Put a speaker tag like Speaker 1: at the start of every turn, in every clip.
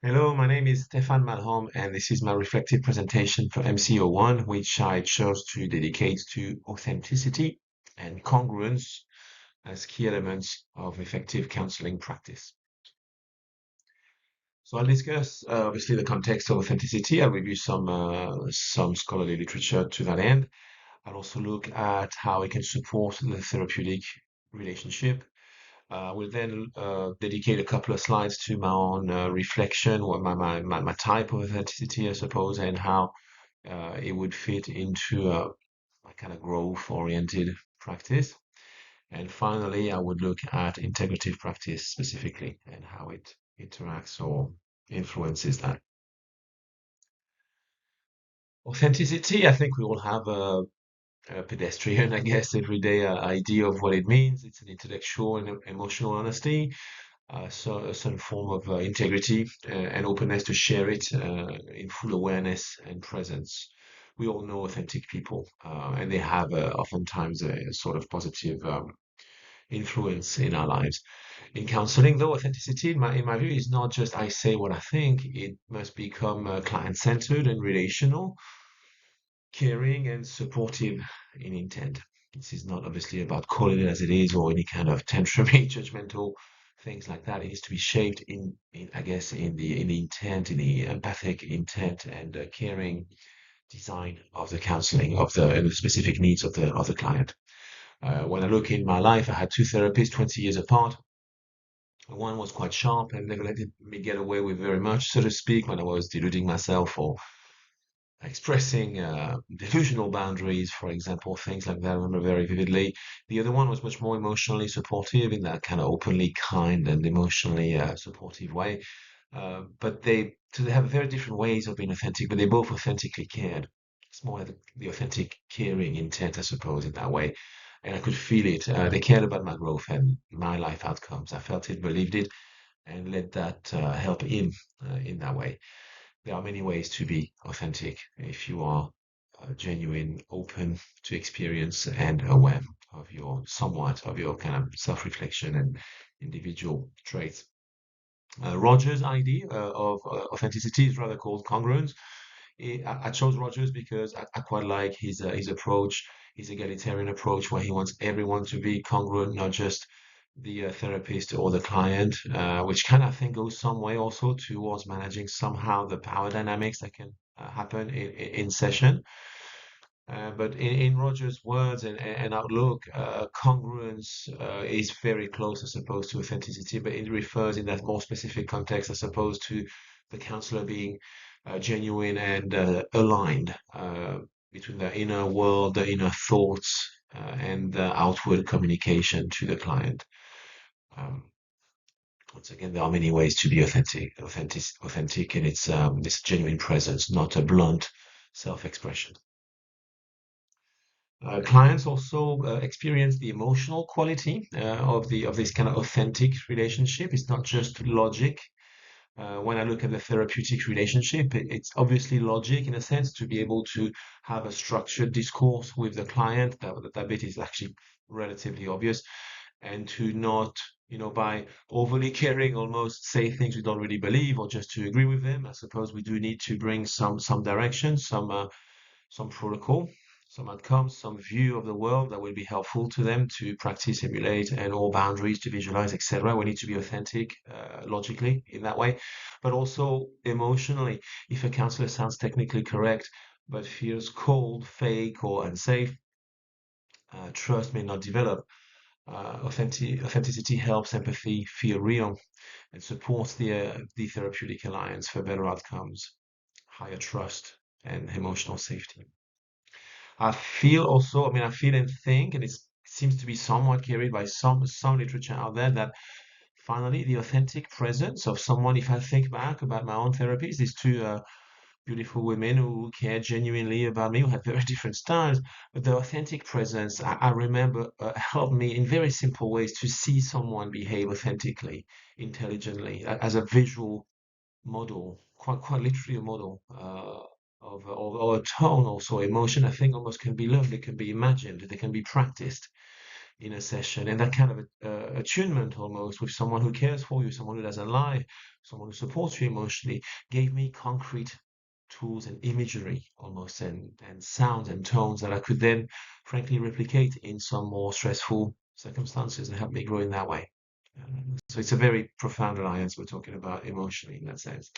Speaker 1: Hello, my name is Stephane Malhomme, and this is my reflective presentation for MC01, which I chose to dedicate to authenticity and congruence as key elements of effective counseling practice. So I'll discuss obviously the context of authenticity. I'll review some scholarly literature to that end. I'll also look at how it can support the therapeutic relationship. We'll then dedicate a couple of slides to my own reflection, what my type of authenticity, I suppose, and how it would fit into a kind of growth-oriented practice. And finally, I would look at integrative practice specifically and how it interacts or influences that. Authenticity, I think we all have a pedestrian, I guess, everyday idea of what it means. It's an intellectual and emotional honesty, so a certain form of integrity and openness to share it in full awareness and presence. We all know authentic people, and they have oftentimes a sort of positive influence in our lives. In counseling, though, authenticity, in my view, is not just I say what I think. It must become client-centered and relational, caring and supportive in intent. This is not obviously about calling it as it is or any kind of tantrumy, judgmental things like that. It needs to be shaped in I guess, in the intent, in the empathic intent and caring design of the counseling of the specific needs of the client. When I look in my life, I had two therapists 20 years apart. One was quite sharp and never let me get away with very much, so to speak, when I was deluding myself or expressing delusional boundaries, for example, things like that. I remember very vividly. The other one was much more emotionally supportive in that kind of openly kind and emotionally supportive way. So they have very different ways of being authentic, but they both authentically cared. It's more like the authentic caring intent, I suppose, in that way. And I could feel it. They cared about my growth and my life outcomes. I felt it, believed it, and let that help in that way. There are many ways to be authentic if you are genuine, open to experience, and aware of your kind of self-reflection and individual traits. Roger's idea of authenticity is rather called congruence. I chose Rogers because I quite like his approach, his egalitarian approach, where he wants everyone to be congruent, not just the therapist or the client, which kind of I think goes some way also towards managing somehow the power dynamics that can happen in session. But in Roger's words and outlook, congruence is very close, I suppose, to authenticity, but it refers in that more specific context, I suppose, to the counselor being genuine and aligned between the inner world, the inner thoughts, and the outward communication to the client. Um, Once again, there are many ways to be authentic in its this genuine presence, not a blunt self-expression. Clients also experience the emotional quality of this kind of authentic relationship. It's not just logic. When I look at the therapeutic relationship, it's obviously logic in a sense to be able to have a structured discourse with the client. That bit is actually relatively obvious, and to not, by overly caring, almost say things we don't really believe or just to agree with them. I suppose we do need to bring some direction, some protocol, some outcomes, some view of the world that will be helpful to them to practice, emulate, and all boundaries to visualize, etc. We need to be authentic logically in that way, but also emotionally. If a counselor sounds technically correct but feels cold, fake, or unsafe, trust may not develop. Authenticity helps empathy feel real and supports the therapeutic alliance for better outcomes, higher trust, and emotional safety. I feel also, I mean, I feel and think, and it seems to be somewhat carried by some literature out there that finally the authentic presence of someone, if I think back about my own therapies, these two beautiful women who cared genuinely about me, who had very different styles, but the authentic presence, I remember, helped me in very simple ways to see someone behave authentically, intelligently, as a visual model, quite literally a model or a tone also emotion. I think almost can be learned, they can be imagined, they can be practiced. in a session, and that kind of attunement almost with someone who cares for you, someone who doesn't lie, someone who supports you emotionally, gave me concrete tools and imagery almost, and sounds and tones that I could then frankly replicate in some more stressful circumstances and help me grow in that way. So it's a very profound alliance we're talking about emotionally in that sense.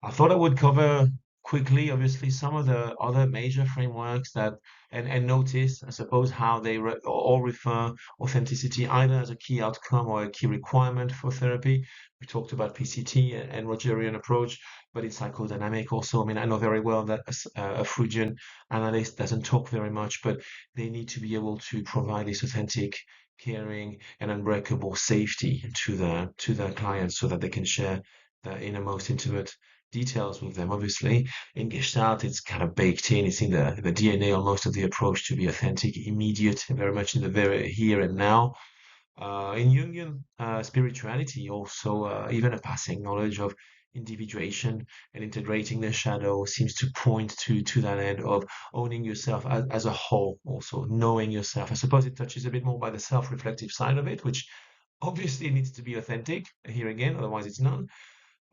Speaker 1: I thought I would cover quickly, obviously, some of the other major frameworks that, and notice, I suppose, how they all refer authenticity either as a key outcome or a key requirement for therapy. We talked about PCT and Rogerian approach, but it's psychodynamic also. I mean, I know very well that a Freudian analyst doesn't talk very much, but they need to be able to provide this authentic, caring, and unbreakable safety to their clients so that they can share the innermost intimate details with them. Obviously, in Gestalt, it's kind of baked in. It's in the DNA almost of the approach to be authentic, immediate, very much in the very here and now. In Jungian spirituality, also even a passing knowledge of individuation and integrating the shadow seems to point to that end of owning yourself as a whole, also knowing yourself. I suppose it touches a bit more by the self-reflective side of it, which obviously needs to be authentic here again, otherwise it's none.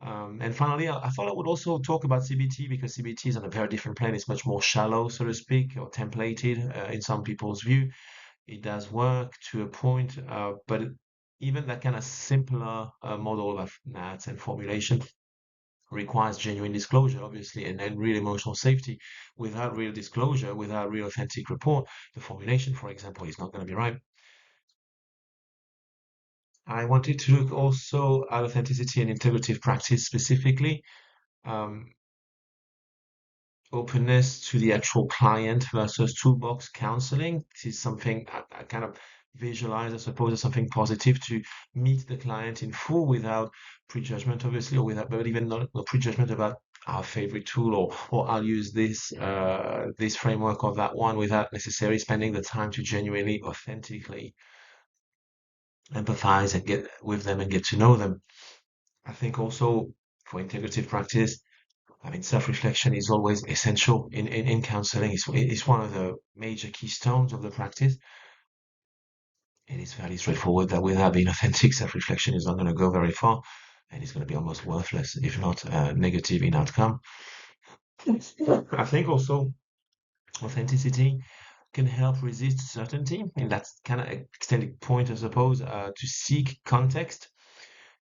Speaker 1: And finally, I thought I would also talk about CBT because CBT is on a very different plane. It's much more shallow, so to speak, or templated in some people's view. It does work to a point, but even that kind of simpler model of NATs and formulation requires genuine disclosure, obviously, and real emotional safety. Without real disclosure, without real authentic report, the formulation, for example, is not going to be right. I wanted to look also at authenticity and integrative practice specifically. Um, Openness to the actual client versus toolbox counseling. This is something I kind of visualize, I suppose, as something positive to meet the client in full without prejudgment, obviously, or without, but even not no prejudgment about our favorite tool or I'll use this framework or that one without necessarily spending the time to genuinely, authentically empathize and get with them and get to know them. I think also for integrative practice, I mean, self-reflection is always essential in counseling. It's one of the major keystones of the practice. It is fairly straightforward that without being authentic, self-reflection is not going to go very far and it's going to be almost worthless, if not negative in outcome. I think also authenticity can help resist certainty. And that's kind of extended point, I suppose, to seek context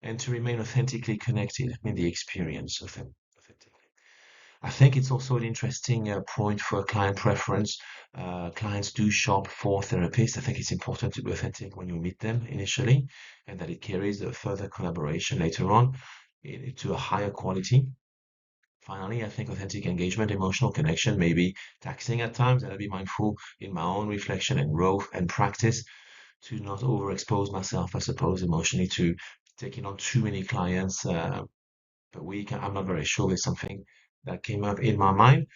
Speaker 1: and to remain authentically connected in the experience of them. I think it's also an interesting point for client preference. Clients do shop for therapists. I think it's important to be authentic when you meet them initially, and that it carries a further collaboration later on to a higher quality. Finally, I think authentic engagement, emotional connection may be taxing at times, and I'll be mindful in my own reflection and growth and practice to not overexpose myself, I suppose, emotionally to taking on too many clients per week. I'm not very sure it's something that came up in my mind.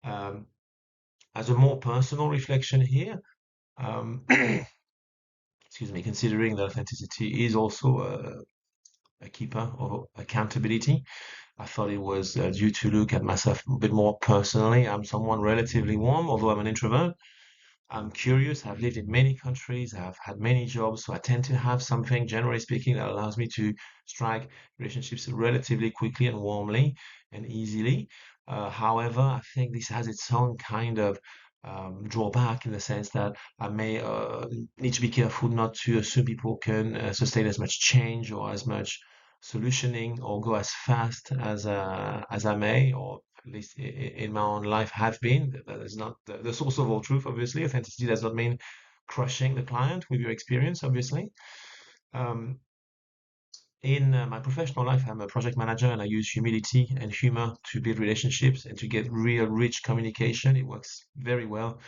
Speaker 1: Um, as a more personal reflection here, um, excuse me, considering that authenticity is also a keeper of accountability, I thought it was due to look at myself a bit more personally. I'm someone relatively warm, although I'm an introvert. I'm curious. I've lived in many countries. I've had many jobs, so I tend to have something, generally speaking, that allows me to strike relationships relatively quickly and warmly and easily. However, I think this has its own kind of drawback in the sense that I may need to be careful not to assume people can sustain as much change or as much solutioning or go as fast as I may, or at least in my own life have been. That is not the source of all truth, obviously. Authenticity does not mean crushing the client with your experience, obviously. Um, in my professional life, I'm a project manager and I use humility and humor to build relationships and to get real rich communication. It works very well.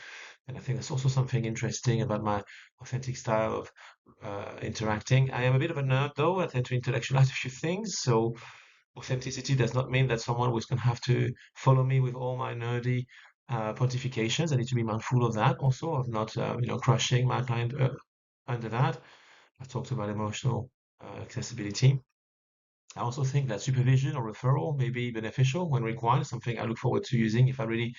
Speaker 1: And I think that's also something interesting about my authentic style of interacting. I am a bit of a nerd, though. I tend to intellectualize a few things. So authenticity does not mean that someone was going to have to follow me with all my nerdy pontifications. I need to be mindful of that also, of not, crushing my client under that. I talked about emotional accessibility. I also think that supervision or referral may be beneficial when required, something I look forward to using if I really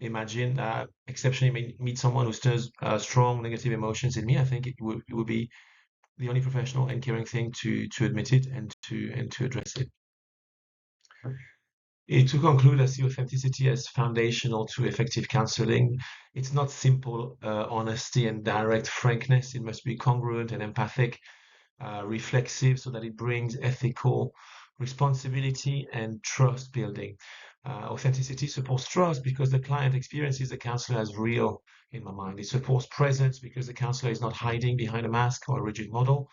Speaker 1: imagine exceptionally meet someone who stirs strong negative emotions in me, I think it would be the only professional and caring thing to admit it and to address it. To conclude, I see authenticity as foundational to effective counseling. It's not simple honesty and direct frankness. It must be congruent and empathic, reflexive, so that it brings ethical responsibility and trust building. Authenticity supports trust because the client experiences the counselor as real in my mind. It supports presence because the counselor is not hiding behind a mask or a rigid model.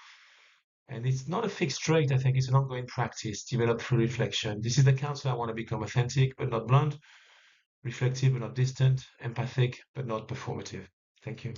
Speaker 1: And it's not a fixed trait, I think it's an ongoing practice developed through reflection. This is the counselor I want to become: authentic but not blunt, reflective but not distant, empathic but not performative. Thank you.